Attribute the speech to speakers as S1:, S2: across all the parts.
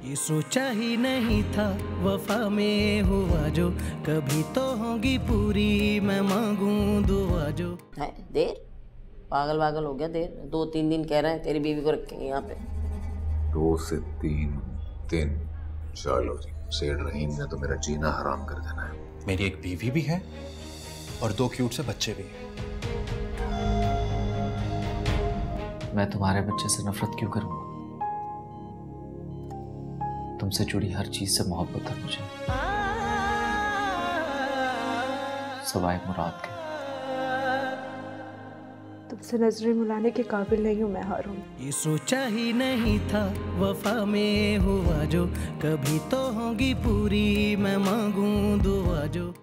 S1: ये सोचा ही नहीं था वफा में हुआ जो, कभी तो होगी पूरी मैं मांगूं दुआ जो।
S2: है देर पागल वागल हो गया, देर 2-3 दिन कह रहे हैं तेरी बीवी को रखेंगे यहाँ पे।
S3: 2 से 3 दिन। चलो जी, सेठ रहीम ने तो मेरा जीना हराम कर देना है।
S4: मेरी एक बीवी भी है और 2 क्यूट से बच्चे भी हैं।
S5: मैं तुम्हारे बच्चे से नफरत क्यों करूं? तुमसे जुड़ी हर चीज से मोहब्बत है मुझे, सवाए मुराद के।
S6: तुमसे नजरें मिलाने के काबिल नहीं हूं मैं हारून।
S1: ये सोचा ही नहीं था वफा में हुआ जो, कभी तो होगी पूरी मैं मांगूं दुआ जो।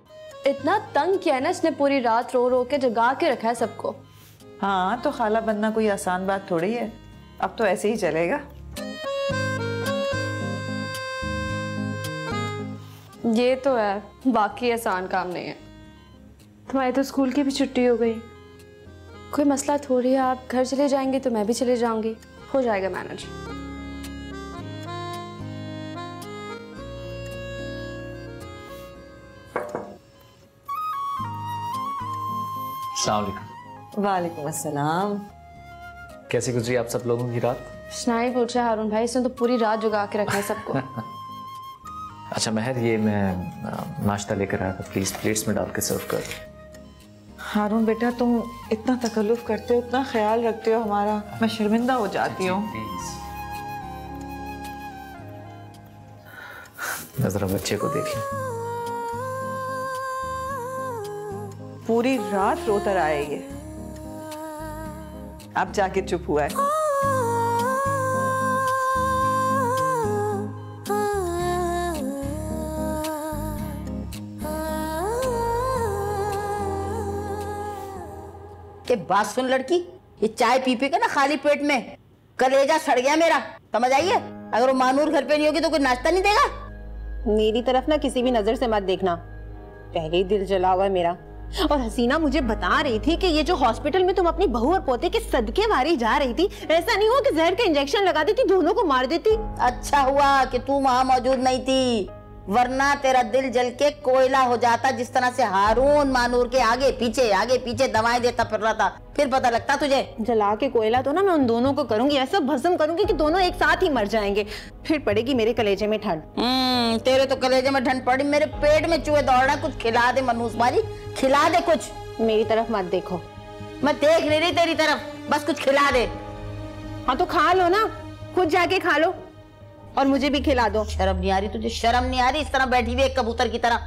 S7: इतना तंग किया है ना इसने, पूरी रात रो रो के जगा के रखा है सबको।
S8: हाँ तो खाला बनना कोई आसान बात थोड़ी है, अब तो ऐसे ही चलेगा।
S7: ये तो है, बाकी आसान काम नहीं है।
S6: तुम्हारी तो स्कूल की भी छुट्टी हो गई।
S7: कोई मसला थोड़ी है, आप घर चले जाएंगे तो मैं भी चले जाऊंगी, हो जाएगा मैनेज।
S5: अस्सलाम वालेकुम।
S8: वालेकुम अस्सलाम।
S5: कैसी गुजरी आप सब लोगों की रात?
S7: शनाई पूछा हारून भाई, इसने तो पूरी रात जगा के रखा है सबको।
S5: अच्छा महर, ये मैं नाश्ता लेकर आया था, प्लीज प्लेट्स में डाल के सर्व कर।
S8: हारून बेटा, तुम इतना तकल्लुफ करते हो, इतना ख्याल रखते हो हमारा, मैं शर्मिंदा हो जाती हूँ।
S5: जरा बच्चे को देख लें।
S8: पूरी रात रोता रहा है ये, अब जाके चुप हुआ है।
S2: के बात सुन लड़की, ये चाय पी पी के ना खाली पेट में कलेजा सड़ गया मेरा, समझ आई है? अगर वो मानूर घर पे नहीं होगी तो कोई नाश्ता नहीं देगा।
S9: मेरी तरफ ना किसी भी नजर से मत देखना, पहले ही दिल जला हुआ है मेरा। और हसीना मुझे बता रही थी कि ये जो हॉस्पिटल में तुम अपनी बहू और पोते के सदके मारी जा रही थी, ऐसा नहीं हुआ कि जहर का इंजेक्शन लगा देती, दोनों को मार देती?
S2: अच्छा हुआ कि तू वहाँ मौजूद नहीं थी, वरना तेरा दिल जल के कोयला हो जाता। जिस तरह से हारून मानूर के आगे पीछे दवाएं देता फिर रहा था, फिर पता लगता तुझे।
S9: जला के कोयला तो ना मैं उन दोनों को करूंगी, ऐसा भस्म करूंगी कि दोनों एक साथ ही मर जाएंगे, फिर पड़ेगी मेरे कलेजे में ठंड।
S2: तेरे तो कलेजे में ठंड पड़ी, मेरे पेट में चूहे दौड़ रहा। कुछ खिला दे मनूस मारी, खिला दे कुछ।
S9: मेरी तरफ मत देखो।
S2: मैं देख नहीं रही तेरी तरफ, बस कुछ खिला दे।
S9: हाँ तो खा लो ना, खुद जाके खा लो और मुझे भी खिला दो।
S2: शर्म नहीं आ रही तुझे? शर्म नहीं आ रही इस तरह बैठी हुई एक कबूतर की तरह?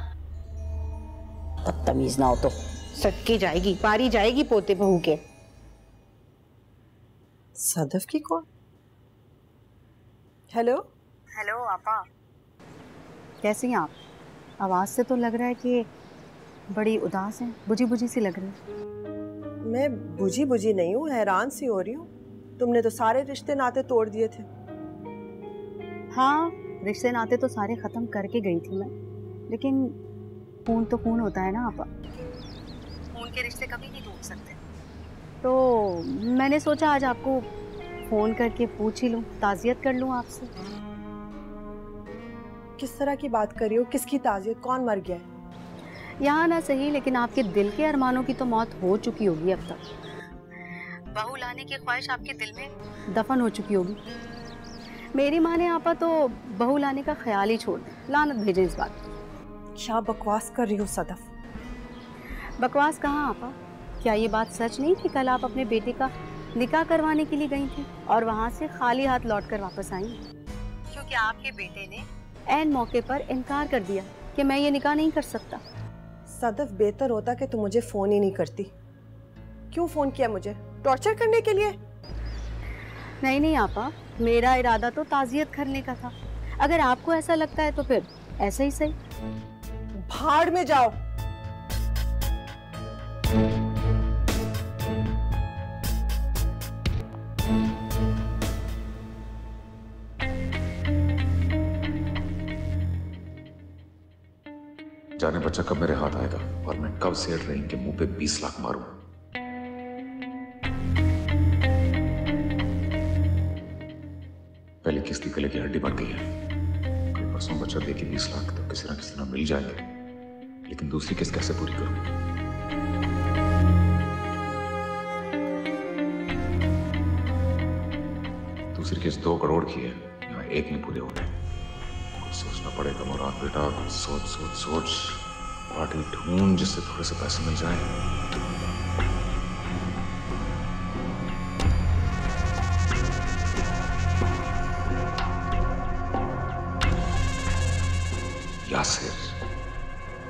S2: बदतमीज ना हो तो
S9: सटकी जाएगी, पारी जाएगी पोते बहू के।
S8: सदफ की कौन? हेलो
S10: हेलो आपा, कैसी हैं आप? आवाज से तो लग रहा है कि बड़ी उदास हैं, बुझी बुझी सी लग रही है।
S11: मैं बुझी बुझी नहीं हूँ, हैरान सी हो रही हूँ। तुमने तो सारे रिश्ते नाते तोड़ दिए थे।
S10: हाँ, रिश्ते नाते तो सारे ख़त्म करके गई थी मैं, लेकिन खून तो खून होता है ना आपा, खून के रिश्ते कभी नहीं टूट सकते। तो मैंने सोचा आज आपको फ़ोन करके पूछ ही लूँ, ताज़ियत कर लूँ आपसे।
S11: किस तरह की बात कर रही हो? किसकी ताज़ियत? कौन मर गया है?
S10: यहाँ ना सही, लेकिन आपके दिल के अरमानों की तो मौत हो चुकी होगी अब तक। बहू लाने की ख्वाहिश आपके दिल में दफन हो चुकी होगी। मेरी माँ ने आपा तो बहू लाने का ख्याल ही छोड़ दिया, लानत भेजे इस बात।
S11: क्या बकवास कर रही हो सदफ?
S10: बकवास कहाँ आपा, क्या ये बात सच नहीं कि कल आप अपने बेटे का निकाह करवाने के लिए गई थी और वहाँ से खाली हाथ लौट कर वापस आई? क्योंकि आपके बेटे ने ऐन मौके पर इनकार कर दिया कि मैं ये निकाह नहीं कर सकता।
S11: सदफ, बेहतर होता कि तुम मुझे फ़ोन ही नहीं करती। क्यों फ़ोन किया मुझे? टॉर्चर करने के लिए?
S10: नहीं नहीं आपा, मेरा इरादा तो ताज़ियत करने का था। अगर आपको ऐसा लगता है तो फिर ऐसा ही सही।
S11: भाड़ में जाओ।
S3: जाने बच्चा कब मेरे हाथ आएगा और मैं कब सेठ रहीम के मुंह पे 20 लाख मारूं। पहले किसकी गले की हड्डी बन गई है। परसों बच्चा दे के 20 लाख तो किसी ना मिल जाएंगे, लेकिन दूसरी किस्त कैसे पूरी करूं? दूसरी किस्त 2 करोड़ की है, यहाँ 1 नहीं पूरे हो रहे। कुछ सोचना पड़ेगा मुराद बेटा, कुछ सोच सोच सोच। पार्टी ढूंढ जिससे थोड़े से पैसे मिल जाए।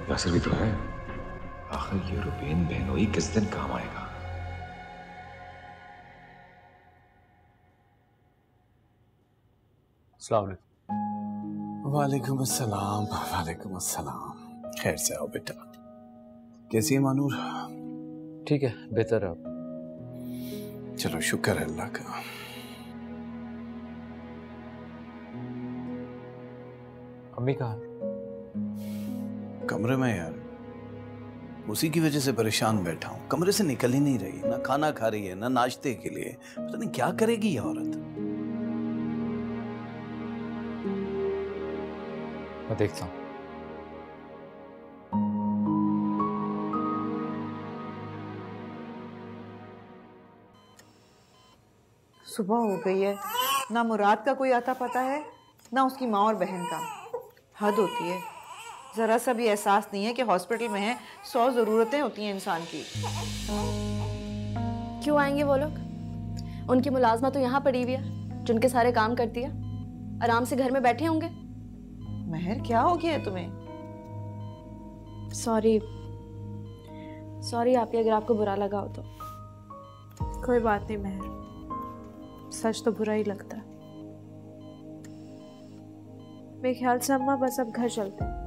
S3: यासिर भी तो है। आखिर ये रुबीन बहनोई किस दिन काम आएगा?
S12: अस्सलाम वालेकुम। वालेकुम अस्सलाम, वालेकुम अस्सलाम। खैर से आओ बेटा। कैसी है मानूर?
S5: ठीक है, बेहतर है अब।
S12: चलो शुक्र है अल्लाह का।
S5: अम्मी कहाँ?
S12: कमरे में यार, उसी की वजह से परेशान बैठा हूँ। कमरे से निकल ही नहीं रही, ना खाना खा रही है ना नाश्ते के लिए। पता नहीं क्या करेगी ये औरत।
S5: मैं देखता हूँ।
S8: सुबह हो गई है, ना मुराद का कोई आता पता है ना उसकी माँ और बहन का। हद होती है। जरा सा भी एहसास नहीं है कि हॉस्पिटल में है, 100 ज़रूरतें होती हैं इंसान की।
S7: क्यों आएंगे वो लोग? उनकी मुलाजमा तो यहाँ पड़ी हुई है, जिनके सारे काम करती है। आराम से घर में बैठे होंगे।
S8: महर क्या हो गया है तुम्हें?
S7: सॉरी आपी, अगर आपको बुरा लगा हो तो।
S6: कोई बात नहीं महर, सच तो बुरा ही लगता है। मेरे ख्याल से अम्मा बस अब घर चलते हैं।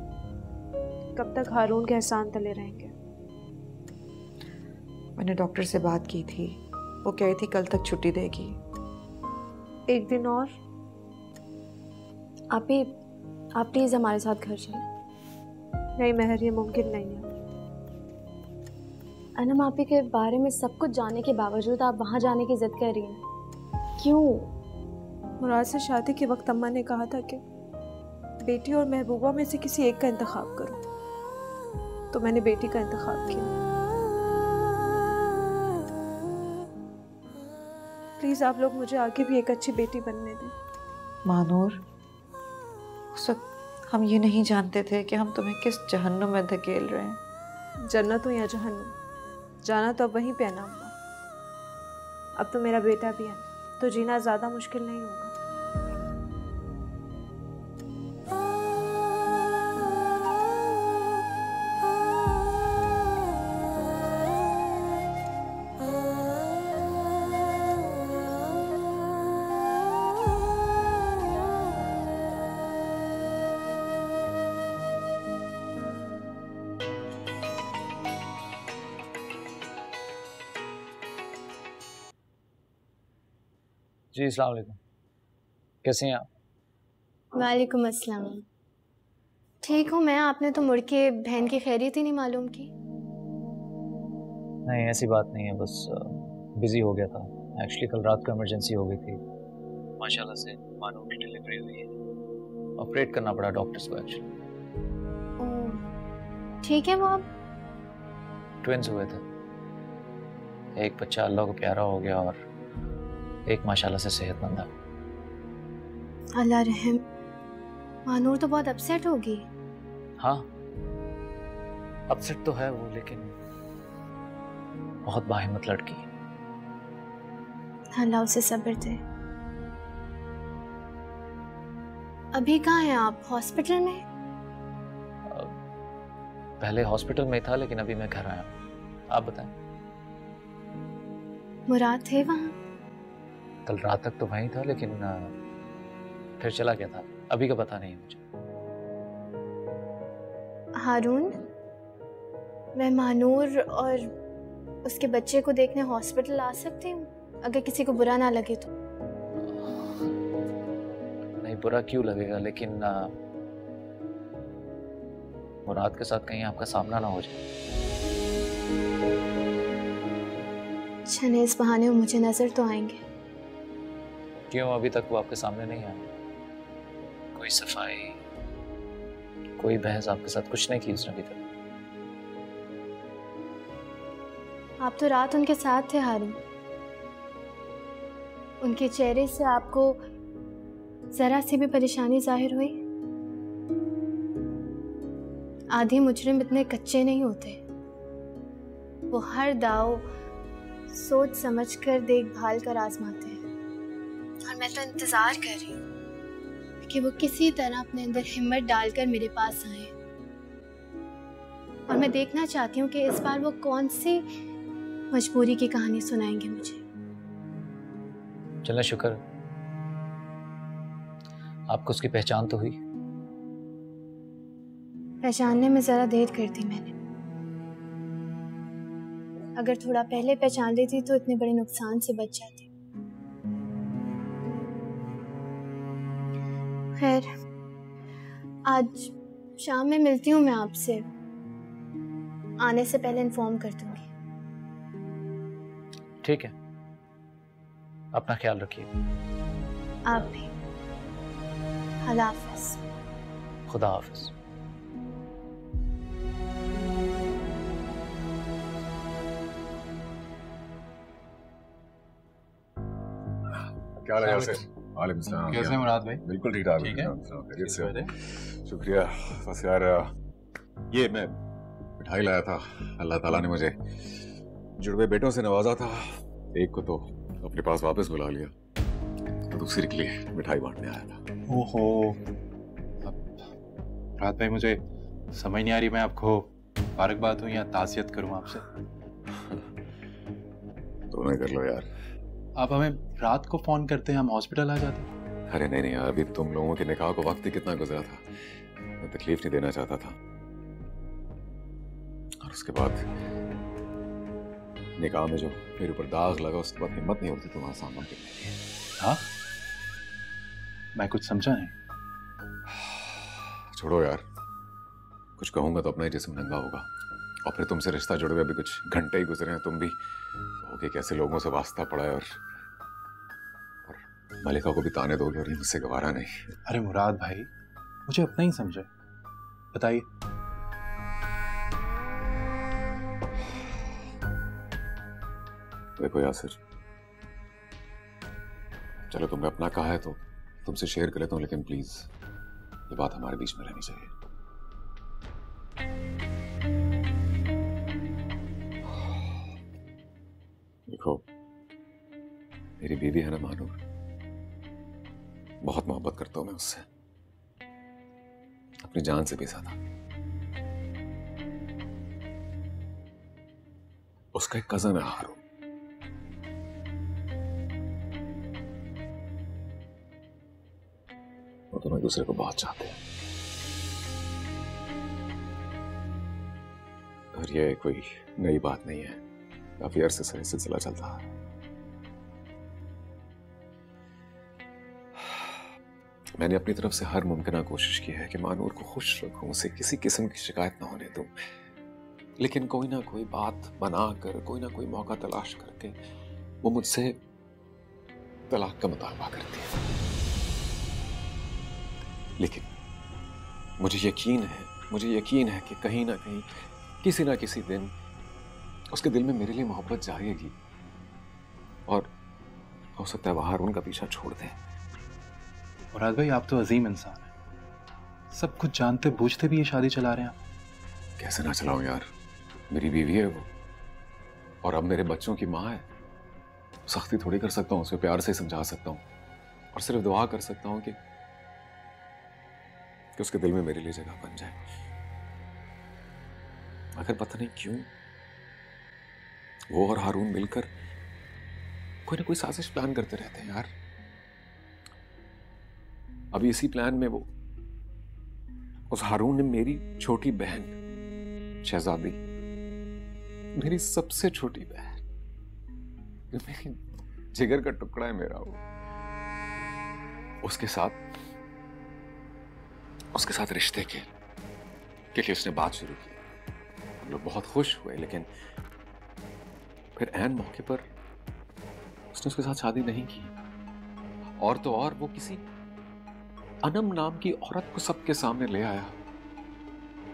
S6: कब तक हारून के एहसान तले रहेंगे?
S8: मैंने डॉक्टर से बात की थी, वो कही थी कल तक छुट्टी देगी।
S6: 1 दिन और?
S7: आप प्लीज हमारे साथ घर चलें।
S6: नहीं महर, ये मुमकिन नहीं है।
S7: अनम आपी के बारे में सब कुछ जानने के बावजूद आप वहाँ जाने की जिद कर रही हैं। क्यों?
S6: मुराद से शादी के वक्त अम्मा ने कहा था कि बेटी और महबूबा में से किसी एक का इंतखाब करो, तो मैंने बेटी का इंतखाब किया। प्लीज आप लोग मुझे आगे भी एक अच्छी बेटी बनने दें।
S8: मानूर, उस वक्त हम ये नहीं जानते थे कि हम तुम्हें किस जहन्नुम में धकेल रहे हैं।
S6: जन्नत हो या जहन्नुम, जाना तो अब वहीं पे है ना अम्मा। अब तो मेरा बेटा भी है, तो जीना ज्यादा मुश्किल नहीं होगा।
S5: जी अस्सलाम वालेकुम, कैसे हैं आप?
S7: वालेकुम अस्सलाम। ठीक हूँ मैं। आपने तो मुड़ के बहन की खैरियत ही नहीं मालूम की।
S5: नहीं ऐसी बात नहीं है, बस बिजी हो गया था। एक्चुअली कल रात को इमरजेंसी हो गई थी। माशाल्लाह से मानू की डिलीवरी हुई है। ऑपरेट करना पड़ा डॉक्टर्स को एक्चुअली।
S7: ठीक है वो अब?
S5: ट्विंस हुए थे। एक बच्चा अल्लाह को प्यारा हो गया और एक माशाल्लाह से सेहतमंद है।
S7: अल्लाह रहम। मानूर तो बहुत अपसेट होगी।
S5: हाँ अपसेट तो है वो, लेकिन बहुत बाहिम्मत लड़की है।
S7: अल्लाह उसे सब्र दे। अभी कहाँ हैं आप? हॉस्पिटल में?
S5: पहले हॉस्पिटल में था, लेकिन अभी मैं घर आया हूँ। आप बताएं।
S7: मुराद थे वहाँ?
S5: कल रात तक तो वहीं था, लेकिन फिर चला गया था। अभी का पता नहीं मुझे।
S7: हारून, मैं मानूर और उसके बच्चे को देखने हॉस्पिटल आ सकती हूँ, अगर किसी को बुरा ना लगे तो?
S5: नहीं बुरा क्यों लगेगा, लेकिन मुराद के साथ कहीं आपका सामना ना हो जाए।
S7: अच्छा, इस बहाने वो मुझे नजर तो आएंगे।
S5: क्यों अभी तक वो आपके सामने नहीं आए? कोई सफाई, कोई बहस आपके साथ कुछ नहीं की उसने अभी तक।
S7: आप तो रात उनके साथ थे हारून। उनके चेहरे से आपको जरा सी भी परेशानी जाहिर हुई? आधी मुजरिम इतने कच्चे नहीं होते, वो हर दाव सोच समझकर देखभाल कर आजमाते हैं। और मैं तो इंतजार कर रही हूँ कि वो किसी तरह अपने अंदर हिम्मत डालकर मेरे पास आए। और मैं देखना चाहती हूँ कि इस बार वो कौन सी मजबूरी की कहानी सुनाएंगे मुझे।
S5: चलो शुक्र, आपको उसकी पहचान तो हुई।
S7: पहचानने में जरा देर कर दी मैंने। अगर थोड़ा पहले पहचान लेती तो इतने बड़े नुकसान से बच जाती। खैर, आज शाम में मिलती हूँ मैं आपसे। आने से पहले इन्फॉर्म कर दूंगी।
S5: ठीक है, अपना ख्याल रखिए।
S7: आप भी। अल्लाह हाफ़िज़।
S5: खुदा हाफिज।
S3: क्या हाल है यार? वालेकुम सलाम।
S13: कैसे हैं मुराद भाई?
S3: बिल्कुल ठीक ठाक।
S13: ठीक है,
S3: खैरियत से। शुक्रिया। बस यार ये मैं मिठाई लाया था। अल्लाह ताला ने मुझे जुड़वे बेटों से नवाजा था। एक को तो अपने पास वापस बुला लिया, तो दूसरे के लिए मिठाई बांटने आया था।
S13: ओहो, मुराद भाई मुझे समझ नहीं आ रही मैं आपको मुबारकबाद दूं या ताज़ियत करूं आपसे।
S3: दोनों कर लो यार।
S13: आप हमें रात को फोन करते हैं, हम हॉस्पिटल आ जाते हैं।
S3: अरे नहीं नहीं यार, अभी तुम लोगों के निकाह को वक्त ही कितना गुजरा था। मैं तकलीफ नहीं देना चाहता था। और उसके बाद निकाह में जो मेरे ऊपर दाग लगा, उसके बाद हिम्मत नहीं होती तुम्हारा सामना करने की।
S13: हाँ, मैं कुछ समझा नहीं।
S3: छोड़ो यार, कुछ कहूंगा तो अपना ही जिस्म नंगा होगा। और फिर तुमसे रिश्ता जुड़े हुए अभी कुछ घंटे ही गुजरे हैं। तुम भी कहोगे कैसे लोगों से वास्ता पड़ा है, और मलिका को भी ताने दोगे, और ये मुझसे गवारा नहीं।
S13: अरे मुराद भाई, मुझे अपना ही समझे, बताइए।
S3: देखो यासिर, चलो तुमने अपना कहा है तो तुमसे शेयर कर लेता हूँ, लेकिन प्लीज ये बात हमारे बीच में रहनी चाहिए। देखो, मेरी बीवी है ना मानूर, बहुत मोहब्बत करता हूं मैं उससे, अपनी जान से भी ज्यादा। उसका एक कजन है हारून, वो दोनों दूसरे को बहुत चाहते हैं। और ये कोई नई बात नहीं है, काफी अरसे से सिलसिला चलता है। मैंने अपनी तरफ से हर मुमकिन कोशिश की है कि मानूर को खुश रखूं, उसे किसी किस्म की शिकायत ना होने दूं, लेकिन कोई ना कोई बात बनाकर, कोई ना कोई मौका तलाश करके वो मुझसे तलाक का मुतालबा करती है। लेकिन मुझे यकीन है कि कहीं ना कहीं, किसी ना किसी दिन उसके दिल में मेरे लिए मोहब्बत जागेगी, और हो सकता है वो हारून का पीछा छोड़ दे।
S13: मुराद भाई, आप तो अजीम इंसान हैं, सब कुछ जानते बूझते भी ये शादी चला रहे हैं आप।
S3: कैसे ना चलाऊं यार, मेरी बीवी है वो, और अब मेरे बच्चों की माँ है। सख्ती थोड़ी कर सकता हूँ, उसे प्यार से समझा सकता हूँ, और सिर्फ दुआ कर सकता हूँ कि उसके दिल में मेरे लिए जगह बन जाए। आखिर पता नहीं क्यों वो और हारून मिलकर कोई ना कोई साजिश प्लान करते रहते हैं यार। अभी इसी प्लान में वो उस हारून ने मेरी छोटी बहन शहजादी, मेरी सबसे छोटी बहन, मेरी जिगर का टुकड़ा है मेरा, वो उसके साथ रिश्ते के लिए उसने बात शुरू की। हम लोग बहुत खुश हुए, लेकिन फिर ऐन मौके पर उसने उसके साथ शादी नहीं की। और तो और वो किसी अनम नाम की औरत को सबके सामने ले आया,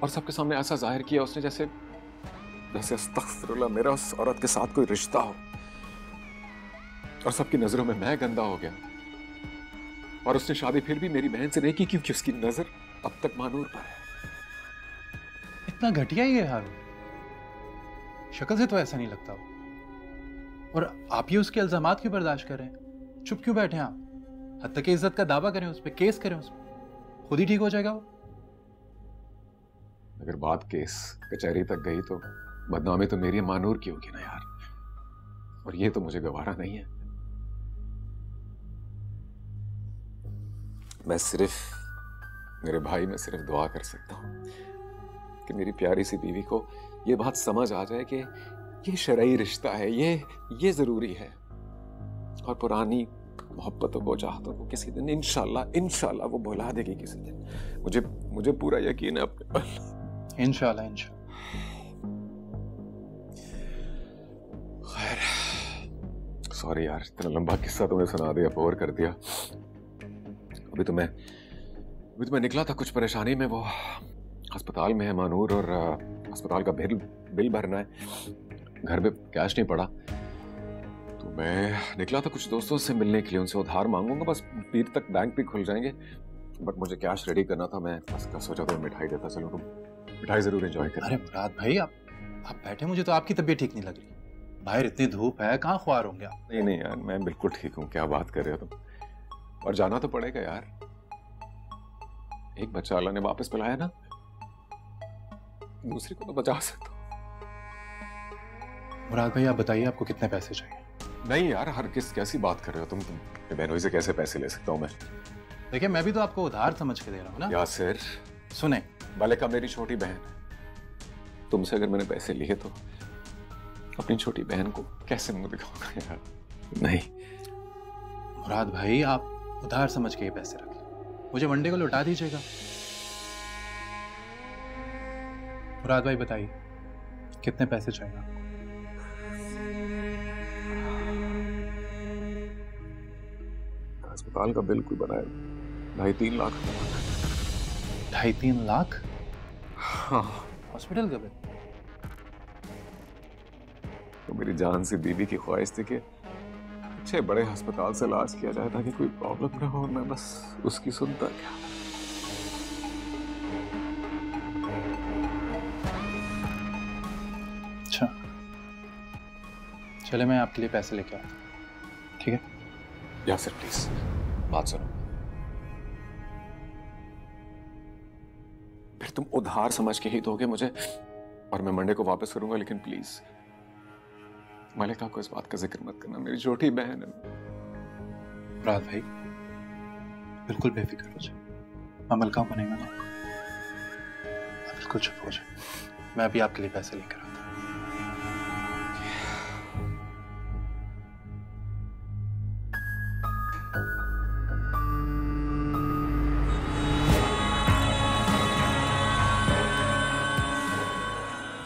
S3: और सबके सामने ऐसा जाहिर किया उसने जैसे जैसे अस्तगफिरुल्लाह मेरा उस औरत के साथ कोई रिश्ता हो, और सबकी नजरों में मैं गंदा हो गया। और उसने शादी फिर भी मेरी बहन से नहीं की क्योंकि उसकी नजर अब तक मानूर पर है।
S13: इतना घटिया ही है हारून, शक्ल से तो ऐसा नहीं लगता वो। और आप ये उसके इल्जामात क्यों बर्दाश्त कर रहे हैं? चुप क्यों बैठे हैं आप? हत्या की इज्जत का दावा करें उस पर, केस करें उस पर, खुद ही ठीक हो जाएगा वो।
S3: अगर बात केस कचहरी तक गई तो बदनामी तो मेरी मानूर की होगी ना यार, और ये तो मुझे गवारा नहीं है। मैं सिर्फ दुआ कर सकता हूं कि मेरी प्यारी सी बीवी को ये बात समझ आ जाए कि ये शरई रिश्ता है, ये जरूरी है, और पुरानी मोहब्बतों को, चाहतों को किसी दिन इंशाल्लाह वो भुला देगी किसी दिन। मुझे पूरा यकीन है अपने पर।
S13: इंशाल्लाह।
S3: खैर, सॉरी यार, इतना लंबा किस्सा तुम्हें सुना दिया, बोर कर दिया। अभी तो मैं निकला था कुछ परेशानी में, वो अस्पताल में है मानूर, और अस्पताल का बिल भरना है, घर में कैश नहीं पड़ा, तो मैं निकला था कुछ दोस्तों से मिलने के लिए, उनसे उधार मांगूंगा, बस पीर तक बैंक भी खुल जाएंगे, बट मुझे कैश रेडी करना था। मैं बस का सोचा तो मिठाई देता, चलो तुम मिठाई जरूर एंजॉय करें।
S13: अरे मुराद भाई, आप बैठे, मुझे तो आपकी तबीयत ठीक नहीं लग रही। बाहर इतनी धूप है, कहाँ ख्वार होंगे आप?
S3: नहीं यार, मैं बिल्कुल ठीक हूँ, क्या बात कर रहे हो तुम। और जाना तो पड़ेगा यार, एक बच्चा अल्लाह ने वापस बुलाया ना, दूसरे को तो बचा सकता हूँ।
S13: मुराद भाई आप बताइए, आपको कितने पैसे चाहिए?
S3: नहीं यार, हर कैसी बात कर रहे हो तुम बहनोई से कैसे पैसे ले सकता हूँ मैं?
S13: देखिए, मैं भी तो आपको उधार समझ के दे रहा हूँ ना।
S3: यासिर
S13: सुने,
S3: मलिका मेरी छोटी बहन है, तुमसे अगर मैंने पैसे लिए तो अपनी छोटी बहन को कैसे मुंह दिखाऊंगा यार? नहीं
S13: मुराद भाई, आप उधार समझ के ये पैसे रखें, मुझे मंडे को लौटा दीजिएगा। मुराद भाई बताइए, कितने पैसे चाहिए आपको?
S3: अस्पताल का बिल कोई बनाए 2.5-3 लाख।
S13: 2.5-3 लाख?
S3: हाँ।
S13: हॉस्पिटल का बिल?
S3: तो मेरी जान सी बीवी की ख्वाहिश थी कि अच्छे बड़े अस्पताल से इलाज किया जाए ताकि कोई प्रॉब्लम ना हो, मैं बस उसकी सुनता क्या।
S13: अच्छा, चले मैं आपके लिए पैसे लेके आता हूँ, ठीक है?
S3: यासिर प्लीज बात सुनो, फिर तुम उधार समझ के ही दोगे मुझे, और मैं मंडे को वापस करूंगा, लेकिन प्लीज मलिका को इस बात का जिक्र मत करना, मेरी छोटी बहन है।
S13: मुराद भाई बिल्कुल बेफिक्र हो जाए, मैं मलिका को नहीं मनाऊंगा, बिल्कुल चुप हो जाए, मैं अभी आपके लिए पैसे लेकर आता हूँ।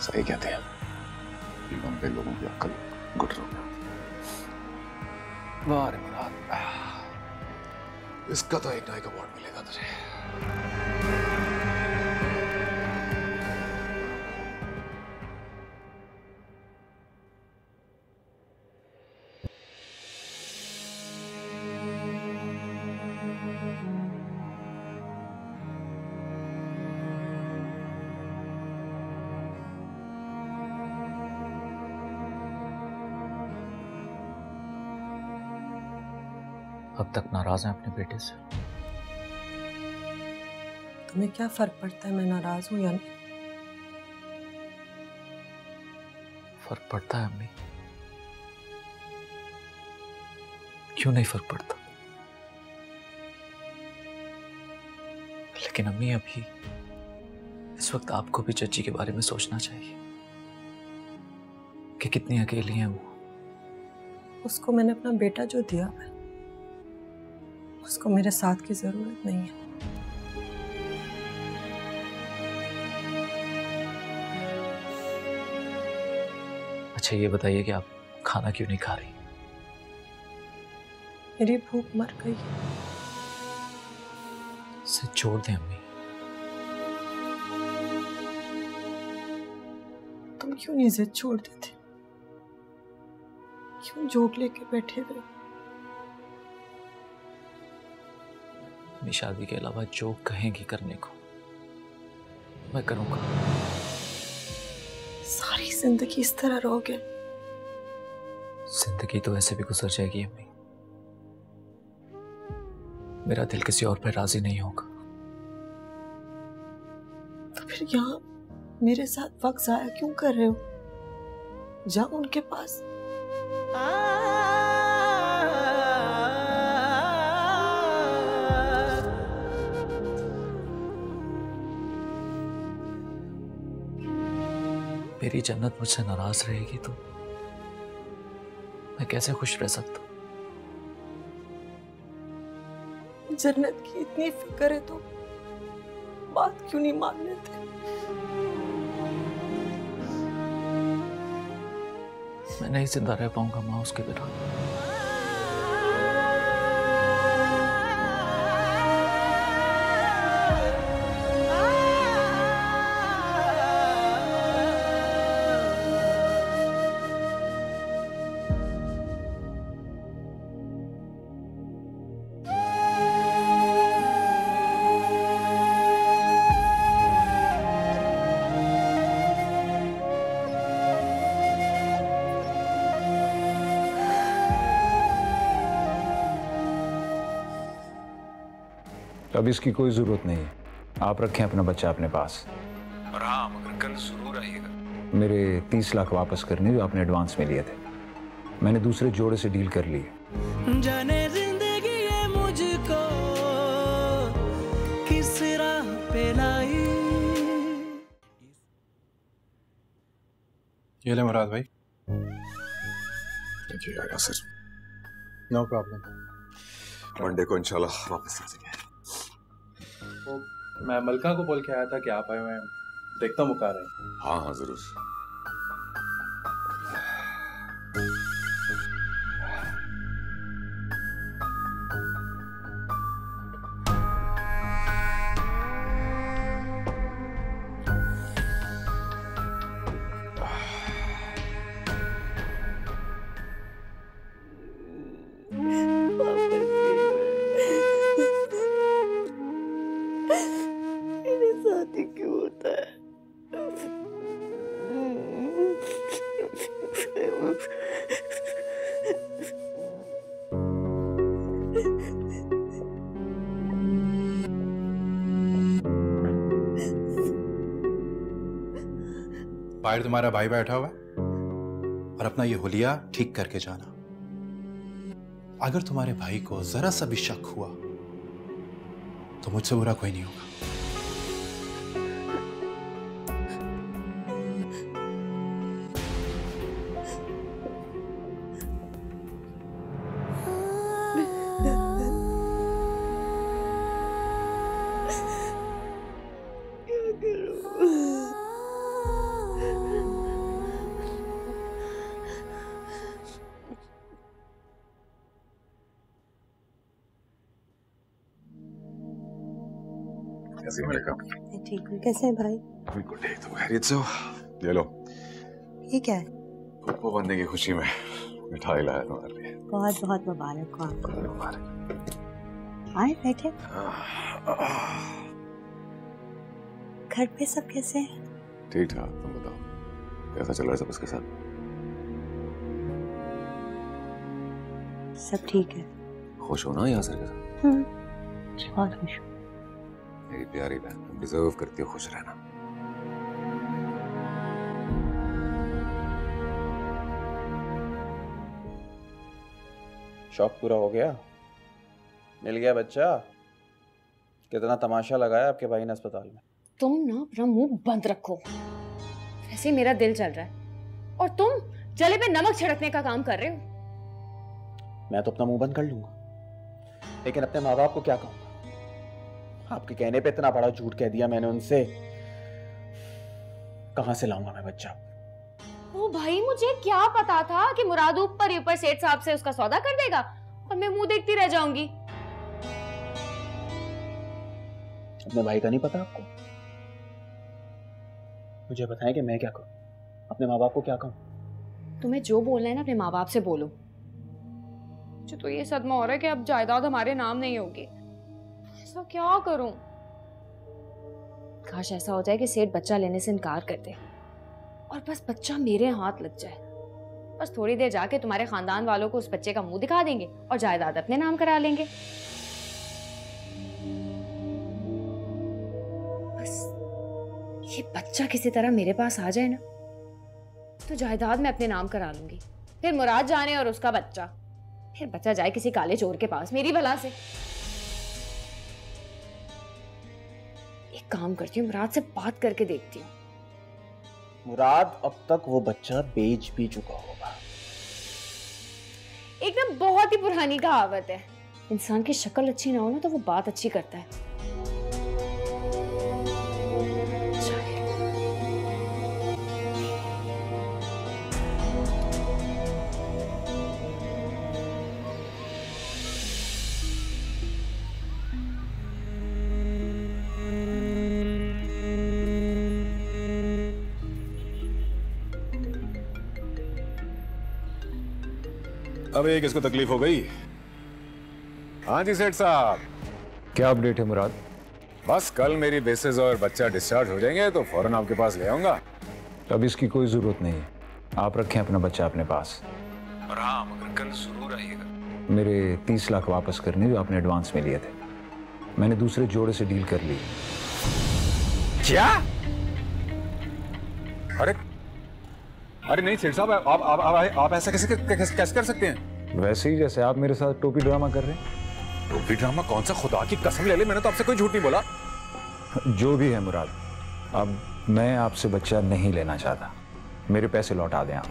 S3: सही कहते हैं, लंबे लोगों की अक्ल घुटनों में। वाह रे मुराद, इसका तो एक ना एक अवार्ड मिलेगा तुझे।
S5: अब तक नाराज हैं अपने बेटे से?
S11: तुम्हें क्या फर्क पड़ता है मैं नाराज हूं या नहीं?
S5: फर्क पड़ता है अम्मी, क्यों नहीं फर्क पड़ता? लेकिन अम्मी, अभी इस वक्त आपको भी चची के बारे में सोचना चाहिए कि कितनी अकेली हैं वो।
S11: उसको मैंने अपना बेटा जो दिया है, उसको मेरे साथ की जरूरत नहीं है।
S5: अच्छा ये बताइए कि आप खाना क्यों नहीं खा रही?
S11: मेरी भूख मर गई।
S5: इसे छोड़ दें अम्मी,
S11: क्यों नहीं जिद छोड़ देते? क्यों जोक लेके बैठे हुए?
S5: मैं शादी के अलावा जो कहेंगी करने को मैं करूंगा।
S11: सारी जिंदगी इस तरह रहोगे?
S5: जिंदगी तो ऐसे भी गुजर जाएगी अम्मी। मेरा दिल किसी और पर राजी नहीं होगा।
S11: तो फिर यहाँ मेरे साथ वक्त जाया क्यों कर रहे हो? जाओ उनके पास।
S5: मेरी जन्नत मुझसे नाराज रहेगी तो मैं कैसे खुश रह सकता हूँ?
S11: जन्नत की इतनी फिक्र है तो बात क्यों नहीं मान लेते?
S5: मैं नहीं जिंदा रह पाऊंगा माँ उसके बिना।
S14: अब इसकी कोई जरूरत नहीं है, आप रखें अपना बच्चा अपने पास।
S3: और हाँ, मगर कल जरूर आइएगा।
S14: मेरे 30 लाख वापस करने जो आपने एडवांस में लिए थे, मैंने दूसरे जोड़े से डील कर ली है।
S1: जाने जिंदगी ये मुझको किस राह पे लाई।
S13: ये ले मुराद भाई।
S3: Thank you Yasir.
S13: No problem.
S3: Monday को इंशाल्लाह वापस आ जाएंगे।
S13: तो मैं मलका को बोल के आया था कि आप आए हुए हैं, देखता हूँ मुका रहे हैं।
S3: हाँ हाँ जरूर।
S13: बाहर तुम्हारा भाई बैठा हुआ है और अपना ये हुलिया ठीक करके जाना। अगर तुम्हारे भाई को जरा सा भी शक हुआ तो मुझसे बुरा कोई नहीं होगा।
S3: कैसी है मलिका?
S11: ठीक है। कैसे है भाई?
S3: बिल्कुल ठीक। तो खैरियत से हो? ये लो।
S11: ये क्या है?
S3: पप्पू बनने की खुशी में मिठाई लाया तुम्हारे लिए।
S11: बहुत बहुत मुबारक हो आपको। आए बैठे। घर पे सब कैसे हैं?
S3: ठीक ठाक। तुम बताओ कैसा चल रहा है सब उसके साथ?
S11: सब ठीक है।
S3: खुश हो ना यासर के साथ?
S11: बहुत खुश हूँ।
S3: मेरी प्यारी बहन, तुम डिजर्व करती हो खुश रहना।
S15: शौक पूरा हो गया? मिल गया बच्चा? कितना तमाशा लगाया आपके भाई ने अस्पताल में।
S16: तुम ना अपना मुंह बंद रखो। वैसे मेरा दिल चल रहा है और तुम जले पे नमक छिड़कने का काम कर रहे हो।
S15: मैं तो अपना मुंह बंद कर लूंगा, लेकिन अपने माँ बाप को क्या कहूंगा? आपके कहने पे इतना बड़ा झूठ कह दिया मैंने उनसे। कहां से लाऊंगा मैं बच्चा?
S16: ओ भाई, मुझे क्या पता था कि मुराद ऊपर सेठ साहब से उसका सौदा कर देगा और मैं मुंह देखती रह जाऊंगी।
S15: अपने भाई का नहीं पता आपको? मुझे बताएं कि मैं क्या करूं? अपने माँ बाप को क्या कहूँ?
S16: तुम्हें जो बोलना है ना अपने माँ बाप से बोलो। मुझे तो ये सदमा हो रहा है कि अब जायदाद हमारे नाम नहीं होगी। ऐसा क्या करूं? काश ऐसा हो जाए कि सेठ बच्चा लेने से इनकार कर दे और बस बच्चा मेरे हाथ लग जाए। बस थोड़ी देर जाके तुम्हारे खानदान वालों को उस बच्चे का मुंह दिखा देंगे और जायदाद अपने नाम करा लेंगे। बस ये बच्चा किसी तरह मेरे पास आ जाए ना तो जायदाद में अपने नाम करा लूंगी। फिर मुराद जाने और उसका बच्चा, फिर बच्चा जाए किसी काले चोर के पास मेरी भला से। एक काम करती हूँ, मुराद से बात करके देखती हूँ।
S15: मुराद अब तक वो बच्चा बेच भी चुका होगा।
S16: एक ना बहुत ही पुरानी कहावत है, इंसान की शक्ल अच्छी ना हो ना तो वो बात अच्छी करता है।
S3: अब ये किसको तकलीफ हो गई? हाँ जी सेठ साहब,
S14: क्या अपडेट है मुराद?
S3: बस कल मेरी बेसिस और बच्चा डिस्चार्ज हो जाएंगे तो फौरन आपके पास ले आऊंगा।
S14: अब इसकी कोई जरूरत नहीं है, आप रखें अपना बच्चा अपने पास। और हाँ, मगर कल जरूर आइएगा। मेरे 30 लाख वापस करने जो आपने एडवांस में लिए थे, मैंने दूसरे जोड़े से डील कर ली।
S3: क्या? अरे नहीं सेठ साहब, आप ऐसा कैसे कर सकते हैं?
S14: वैसे ही जैसे आप मेरे साथ टोपी ड्रामा कर रहे हैं।
S3: टोपी ड्रामा कौन सा? खुदा की कसम ले ले, मैंने तो आपसे कोई झूठ नहीं बोला।
S14: जो भी है मुराद, अब मैं आपसे बच्चा नहीं लेना चाहता, मेरे पैसे लौटा दें आप।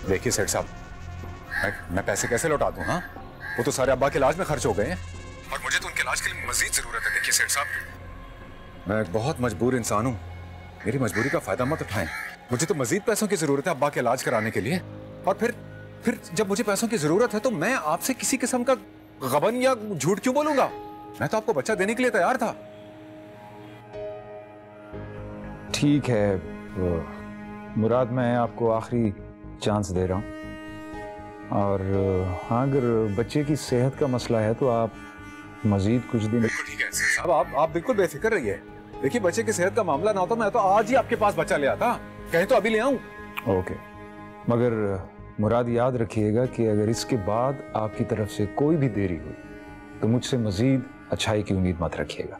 S3: देखिए सेठ साहब, मैं पैसे कैसे लौटा दूं? हाँ, वो तो सारे अब्बा के इलाज में खर्च हो गए हैं और मुझे तो उनके इलाज के लिए मजीद जरूरत है। देखिए सेठ साहब, मैं एक बहुत मजबूर इंसान हूँ, मेरी मजबूरी का फायदा मत उठाएं। मुझे तो मजीद पैसों की जरूरत है अब्बा के इलाज कराने के लिए, और फिर जब मुझे पैसों की जरूरत है तो मैं आपसे किसी किस्म का गबन या झूठ क्यों बोलूंगा? मैं तो आपको बच्चा देने के लिए तैयार था।
S14: ठीक है मुराद, मैं आपको आखिरी चांस दे रहा हूं, और हाँ, अगर बच्चे की सेहत का मसला है तो आप मजीद कुछ दिन।
S3: बिल्कुल ठीक है साहब, आप बिल्कुल बेफिक्र रहिए। देखिए बच्चे की सेहत का मामला ना होता मैं तो आज ही आपके पास बच्चा ले आता, कहीं तो अभी ले आऊं।
S14: ओके, मगर मुराद याद रखिएगा कि अगर इसके बाद आपकी तरफ से कोई भी देरी हुई तो मुझसे मजीद अच्छाई की उम्मीद मत रखिएगा।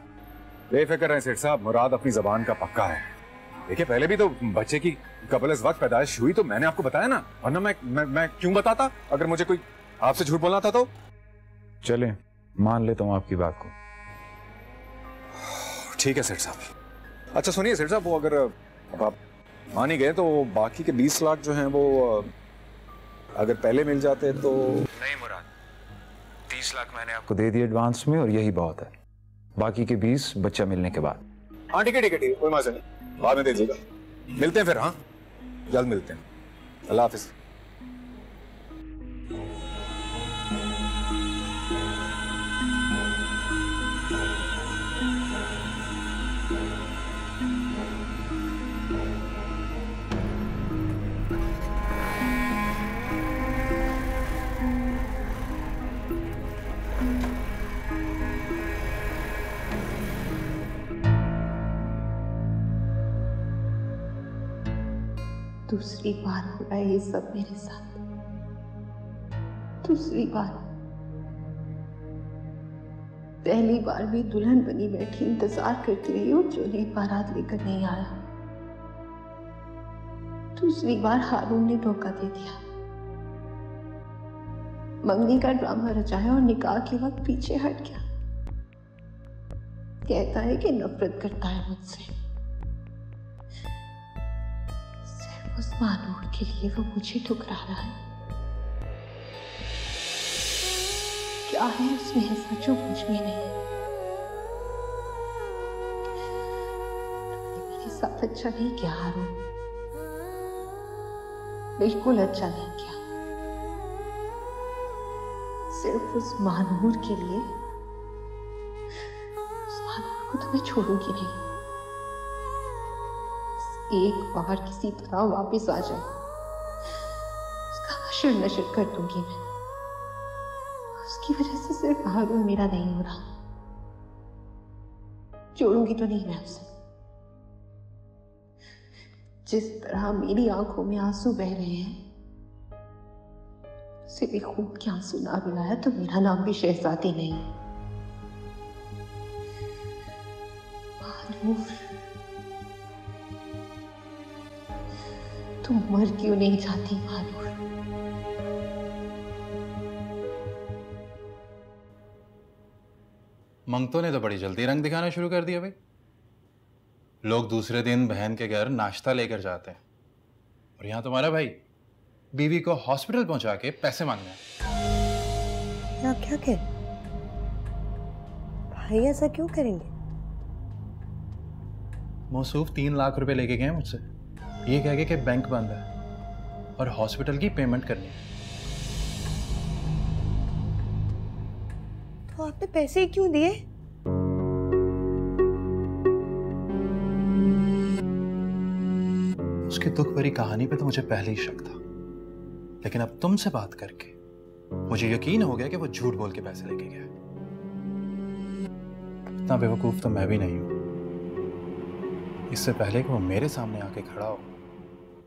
S3: बेफिक्र रहें सेठ साहब, मुराद अपनी जबान का पक्का है। देखिए पहले भी तो बच्चे की कबल इस वक्त पैदाइश हुई तो मैंने आपको बताया ना, वरना मैं क्यों बताता अगर मुझे कोई आपसे झूठ बोलना था तो।
S14: चलें, मान लेता हूं आपकी बात को।
S3: ठीक है सेठ साहब। अच्छा सुनिए सेठ साहब, वो अगर अब आप मान ही गए तो बाकी के 20 लाख जो हैं वो अगर पहले मिल जाते तो।
S14: नहीं मुराद, 30 लाख मैंने आपको दे दिए एडवांस में और यही बहुत है, बाकी के 20 बच्चा मिलने के बाद।
S3: हाँ ठीक है, कोई मसला नहीं, बाद में दे दीजिएगा। मिलते हैं फिर, हाँ जल्द मिलते हैं। अल्लाह हाफिज।
S17: दूसरी बार हो रहा है ये सब मेरे साथ, दूसरी बार। पहली बार भी दुल्हन बनी बैठी इंतजार करती रही और जोली बारात लेकर नहीं आया। दूसरी बार हारून ने धोखा दे दिया, मंगनी का ड्रामा रचाया और निकाह के वक्त पीछे हट गया। कहता है कि नफरत करता है मुझसे, उस मानूर के लिए वो मुझे ठुकरा रहा है। क्या है उसमें ऐसा जो मुझ में नहीं है? मेरे साथ अच्छा नहीं किया हारून, बिल्कुल अच्छा नहीं किया। सिर्फ उस मानूर के लिए, उस मानूर को तो मैं छोड़ूंगी नहीं। एक बार किसी तरह वापस आ जाए, उसका हशर नशर कर दूंगी मैं। उसकी वजह से सिर्फ हारून मेरा नहीं हो रहा, छोड़ूंगी तो नहीं मैं उसे। जिस तरह मेरी आंखों में आंसू बह रहे हैं, उसे भी खून के आंसू ना रुलाया तो मेरा नाम भी शहजादी नहीं। मानूर, तुम मर क्यों नहीं जाती मानूर?
S13: मंगतों ने तो बड़ी जल्दी रंग दिखाना शुरू कर दिया भाई। लोग दूसरे दिन बहन के घर नाश्ता लेकर जाते हैं और यहां तुम्हारा भाई बीवी को हॉस्पिटल पहुंचा के पैसे मांगने
S11: क्या क्या कह भाई, ऐसा क्यों करेंगे?
S13: मौसूफ 3 लाख रुपए लेके गए मुझसे, ये कह के कि बैंक बंद है और हॉस्पिटल की पेमेंट करनी है।
S11: तो आपने पैसे ही क्यों दिए?
S13: उसकी दुख भरी कहानी पे तो मुझे पहले ही शक था, लेकिन अब तुमसे बात करके मुझे यकीन हो गया कि वो झूठ बोल के पैसे लेके गया। इतना बेवकूफ तो मैं भी नहीं हूं। इससे पहले कि वो मेरे सामने आके खड़ा हो,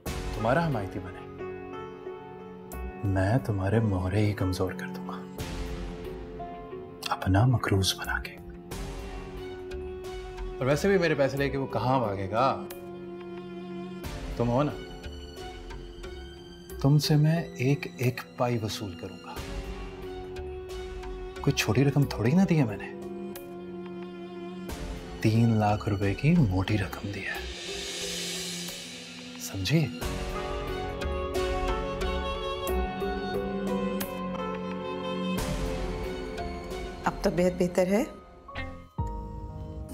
S13: तुम्हारा हमायती बने, मैं तुम्हारे मोहरे ही कमजोर कर दूंगा, अपना मकरूज बना के। और वैसे भी मेरे पैसे लेके वो कहां भागेगा? तुम हो ना, तुमसे मैं एक एक पाई वसूल करूंगा। कोई छोटी रकम थोड़ी ना दी है मैंने, 3 लाख रुपए की मोटी रकम दी है, समझी?
S8: अब तबीयत बेहतर है,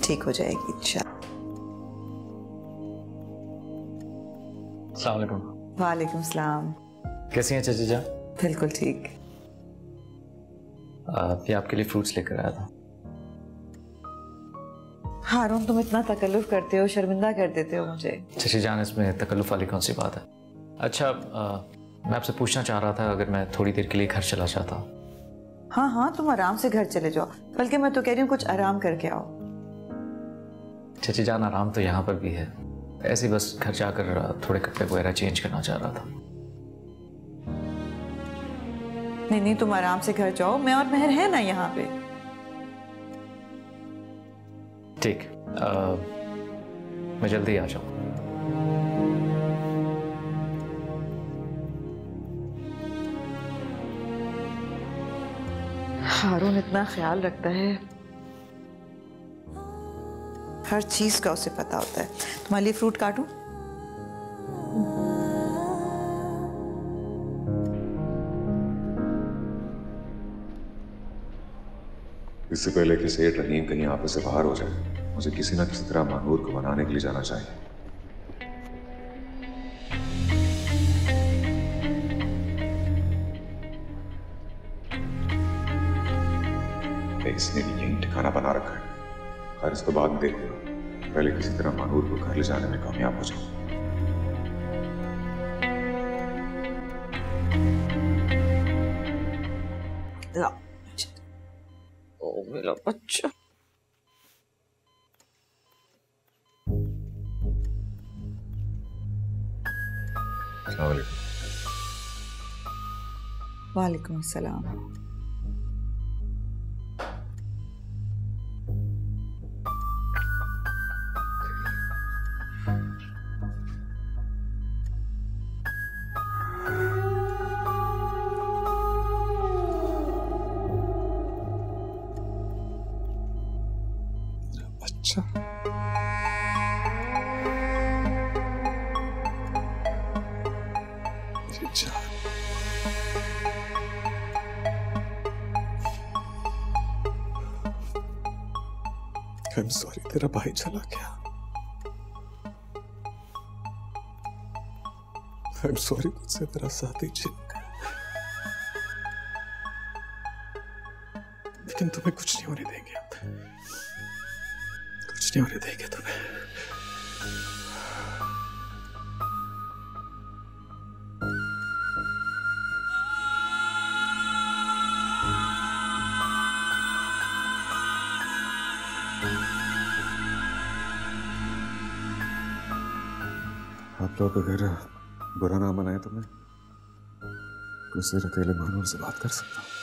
S8: ठीक हो जाएगी इंशाल्लाह।
S5: अस्सलाम वालेकुम।
S8: वालेकुम सलाम।
S5: कैसी हैं चाची जान?
S8: बिल्कुल ठीक।
S5: ये आपके लिए फ्रूट्स लेकर आया था।
S8: हारून, तुम इतना तकल्लुफ करते हो, शर्मिंदा कर देते हो मुझे।
S5: चाची जान, इसमें तकल्लुफ वाली कौन सी बात है? अच्छा, मैं आपसे पूछना चाह रहा था, अगर मैं थोड़ी देर के लिए घर चला जाता।
S8: हाँ हाँ, तुम आराम से घर चले जाओ, बल्कि मैं तो कह रही हूँ कुछ आराम करके आओ।
S5: चाची जान, आराम तो यहाँ पर भी है, ऐसे बस घर जाकर थोड़े कपड़े वगैरह चेंज करना चाह रहा था।
S8: नहीं नहीं, तुम आराम से घर जाओ, मैं और मेहर है ना यहाँ पे।
S5: ठीक, मैं जल्दी आ जाऊँ।
S8: हारून इतना ख्याल रखता है, हर चीज का उसे पता होता है। तुम्हारे लिए फ्रूट काटूं?
S3: इससे पहले कि सेठ रहीम कहीं आप से बाहर हो जाए, मुझे किसी ना किसी तरह मानूर को मनाने के लिए जाना चाहिए। इसने भी यही ठिकाना बना रखा है, और इसको बाद में देखूंगा। पहले किसी तरह मानूर को घर ले जाने में कामयाब हो जाऊं।
S8: ओ मेरा बच्चा। वालेकुम अस्सलाम।
S3: I'm sorry, तेरा भाई चला गया। I'm sorry, मुझसे तेरा साथी छिन गया। लेकिन तुम्हें कुछ नहीं होने देंगे, कुछ नहीं होने देंगे तुम्हें। लोग अगर बुरा ना मनाए तो मैं कुछ देर अकेले मानूर से बात कर सकता हूँ।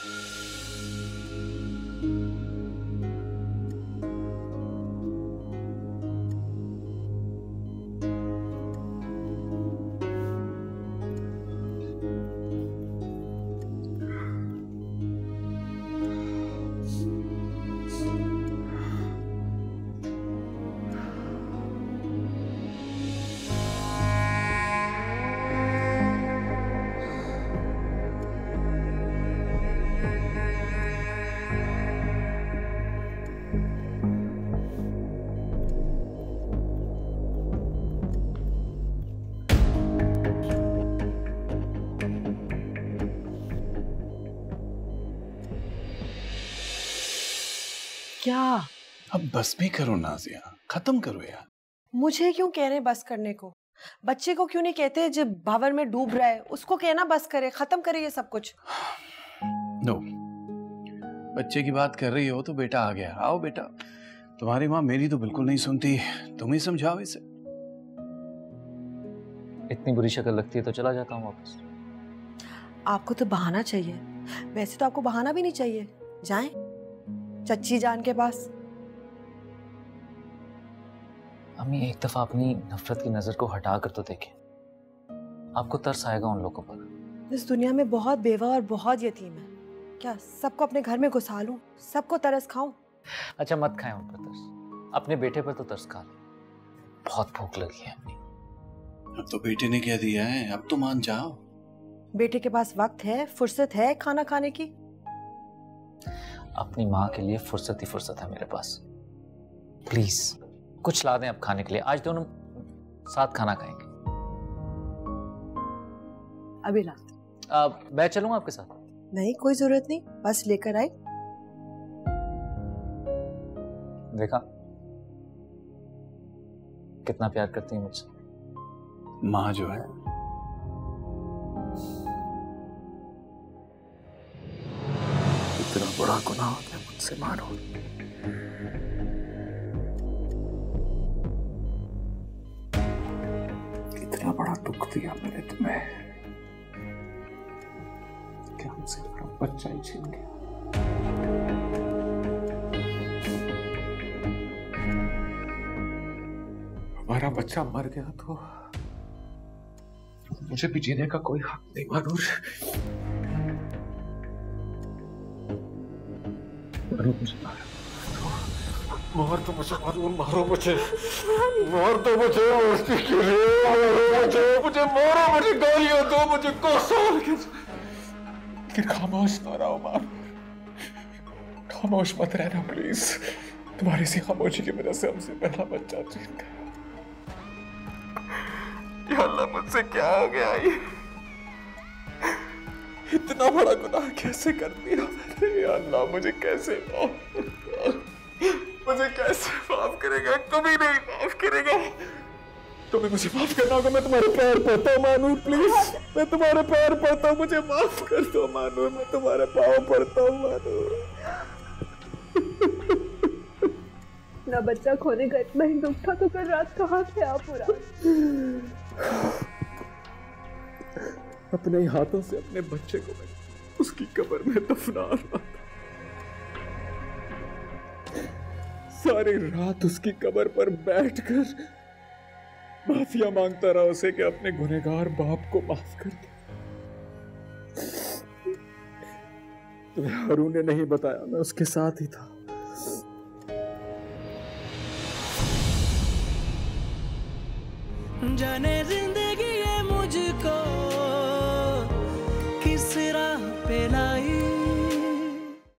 S11: क्या?
S12: अब बस भी करो नाजिया, खत्म करो यार।
S11: मुझे क्यों कह रहे हैं बस करने को? बच्चे को क्यों नहीं कहते जब भावर में डूब रहा है उसको कहना बस करे, खत्म करे ये सब कुछ।
S12: नो, बच्चे की बात कर रही हो तो बेटा आ गया। आओ बेटा, तुम्हारी माँ मेरी तो बिल्कुल नहीं सुनती, तुम ही समझाओ इसे।
S5: इतनी बुरी शक्ल लगती है तो चला जाता हूँ वापस।
S11: आपको तो बहाना चाहिए, वैसे तो आपको बहाना भी नहीं चाहिए। जाएं चच्ची जान के पास।
S5: अम्मी एक दफा अपनी नफरत की नजर को हटा कर तो देखें, आपको तरस आएगा उन लोगों पर।
S11: इस दुनिया में बहुत बेवा और बहुत यतीम है, क्या सबको अपने घर में घुसा लूं, सबको तरस खाऊं?
S5: अच्छा मत खाएं उन पर तरस, अपने बेटे पर तो तरस खा लें। बहुत भूख लगी है अम्मी।
S12: अब तो बेटे ने क्या दिया है, अब तो मान जाओ।
S11: बेटे के पास वक्त है, फुर्सत है खाना खाने की?
S5: अपनी माँ के लिए फुर्सत ही फुर्सत है मेरे पास। प्लीज कुछ ला दें अब खाने के लिए, आज दोनों साथ खाना खाएंगे।
S11: अभी ला।
S5: मैं चलूंगा आपके साथ?
S11: नहीं कोई जरूरत नहीं, बस लेकर आई।
S5: देखा कितना प्यार करती है मुझसे।
S12: माँ जो है
S3: इतना बड़ा गुनाह हो गया मुझसे मानो। इतना बड़ा दुख दिया मैंने तुम्हें, क्या हमसे बड़ा बच्चा ही छीन गया। हमारा बच्चा मर गया तो मुझे भी जीने का कोई हक नहीं मानूर। मार तो मुझे, मारो मुझे, मार दो मुझे, मस्ती क्यों मुझे मारो, मुझे गालियां दो, मुझे कोसो, लेकिन खामोश ना रहो मार, खामोश मत रहना प्लीज। तुम्हारी सी खामोशी की वजह से हमसे पहला बच्चा छीन गया। या अल्लाह मुझसे क्या हो गया, ये इतना बड़ा गुनाह कैसे कर दिया मैंने? या अल्लाह मुझे कैसे मुझे कैसे माफ करेगा? कभी नहीं माफ करेगा। तुम्हें मुझे माफ करना होगा, मैं तुम्हारे पैर पड़ता हूँ मानूर, प्लीज मैं तुम्हारे पैर पड़ता हूँ, मुझे माफ कर दो मानूर, मैं तुम्हारे पाँव पड़ता हूँ मानूर।
S6: ना बच्चा खोने का इतना ही दुख था तो कल रात कहाँ थे आप? पूरा
S3: अपने ही हाथों से अपने बच्चे को मैं उसकी कब्र में दफना रहा था, सारी रात उसकी कब्र पर बैठकर माफिया मांगता रहा उसे कि अपने गुनहगार बाप को माफ कर दे। तुम्हें हारून ने नहीं बताया, मैं उसके साथ ही था।
S1: जाने